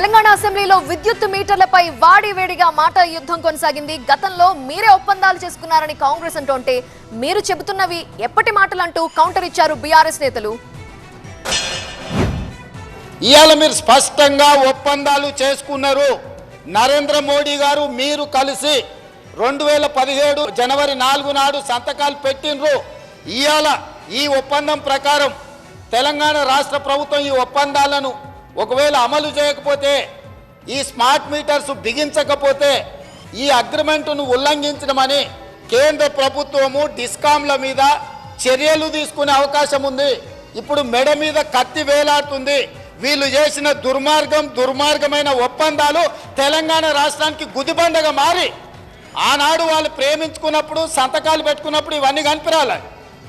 తెలంగాణ అసెంబ్లీలో విద్యుత్ మీటర్లపై వాడివేడిగా మాట యుద్ధం కొనసాగింది. గతంలో మీరే ఒప్పందాలు చేసుకున్నారని కాంగ్రెస్ అంటోంటే మీరు చెబుతున్నవి ఎప్పటి మాటలంటూ కౌంటర్ ఇచ్చారు బీఆర్ఎస్ నేతలు. ఇవాళ మీరు స్పష్టంగా ఒప్పందాలు చేసుకున్నారు. నరేంద్ర మోడీ గారు మీరు కలిసి 2017 జనవరి 4 నాడు సంతకాలు పెట్టినరు. ఇవాళ ఈ ఒప్పందం ప్రకారం తెలంగాణ రాష్ట్ర ప్రభుత్వం ఈ ఒప్పందాలను ఒకవేళ అమలు చేయకపోతే, ఈ స్మార్ట్ మీటర్స్ బిగించకపోతే ఈ అగ్రిమెంటును ఉల్లంఘించడమని కేంద్ర ప్రభుత్వము డిస్కామ్ల మీద చర్యలు తీసుకునే అవకాశం ఉంది. ఇప్పుడు మెడ మీద కత్తి వేలాడుతుంది. వీళ్ళు చేసిన దుర్మార్గమైన ఒప్పందాలు తెలంగాణ రాష్ట్రానికి గుదిబండగా మారి, ఆనాడు వాళ్ళు ప్రేమించుకున్నప్పుడు సంతకాలు పెట్టుకున్నప్పుడు ఇవన్నీ కనిపించాలి.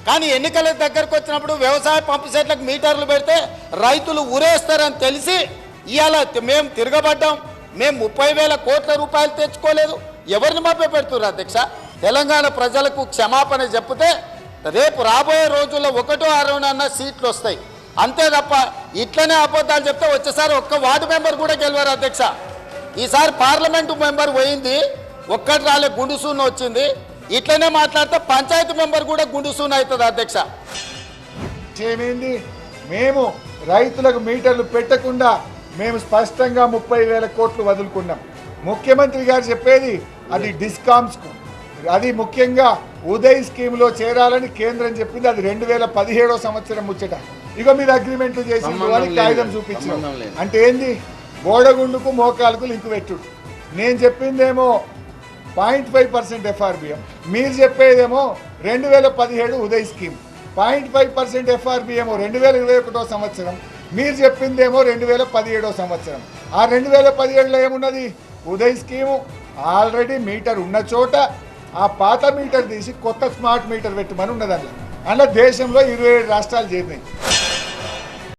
కానీ ఎన్నికల దగ్గరకు వచ్చినప్పుడు వ్యవసాయ పంపు సెట్లకు మీటర్లు పెడితే రైతులు ఊరేస్తారని తెలిసి ఇవాళ మేము తిరగబడ్డాం. మేము 30,000 కోట్ల రూపాయలు తెచ్చుకోలేదు. ఎవరిని మభ్య పెడుతున్నారు అధ్యక్ష? తెలంగాణ ప్రజలకు క్షమాపణ చెప్తే రేపు రాబోయే రోజుల్లో 1-6 సీట్లు వస్తాయి. అంతే తప్ప ఇట్లనే అబద్ధాలు చెప్తే వచ్చేసారి ఒక్క వార్డు మెంబర్ కూడా గెలవారు అధ్యక్ష. ఈసారి పార్లమెంటు మెంబర్ పోయింది, ఒక్కటి రాలే, గుండుసూన్ వచ్చింది. ఇట్లనే మాట్లాడితే పంచాయతీ మెంబర్ కూడా గుండుసూన్ అవుతుంది అధ్యక్ష. ఏమైంది? మేము రైతులకు మీటర్లు పెట్టకుండా మేము స్పష్టంగా 30,000 కోట్లు వదులుకున్నాం. ముఖ్యమంత్రి గారు చెప్పేది అది డిస్కామ్స్కు, అది ముఖ్యంగా ఉదయ్ స్కీమ్లో చేరాలని కేంద్రం చెప్పింది. అది 2017 సంవత్సరం ముచ్చట. ఇక మీరు అగ్రిమెంట్లు చేసి కాగితం చూపించాం. అంటే ఏంది? బోడగుండుకు మోకాలకు లింకు పెట్టుడు. నేను చెప్పిందేమో 0.5% ఎఫ్ఆర్బిఎం, మీరు చెప్పేదేమో 2017 ఉదయ్ స్కీమ్. 0.5% ఎఫ్ఆర్బిఎం 2021 సంవత్సరం, మీరు చెప్పిందేమో 2017 సంవత్సరం. ఆ 2017లో ఏమున్నది? ఉదయ్ స్కీము ఆల్రెడీ మీటర్ ఉన్న చోట ఆ పాత మీటర్ తీసి కొత్త స్మార్ట్ మీటర్ పెట్టమని ఉన్నది. అందులో దేశంలో 27 రాష్ట్రాలు చేరినాయి.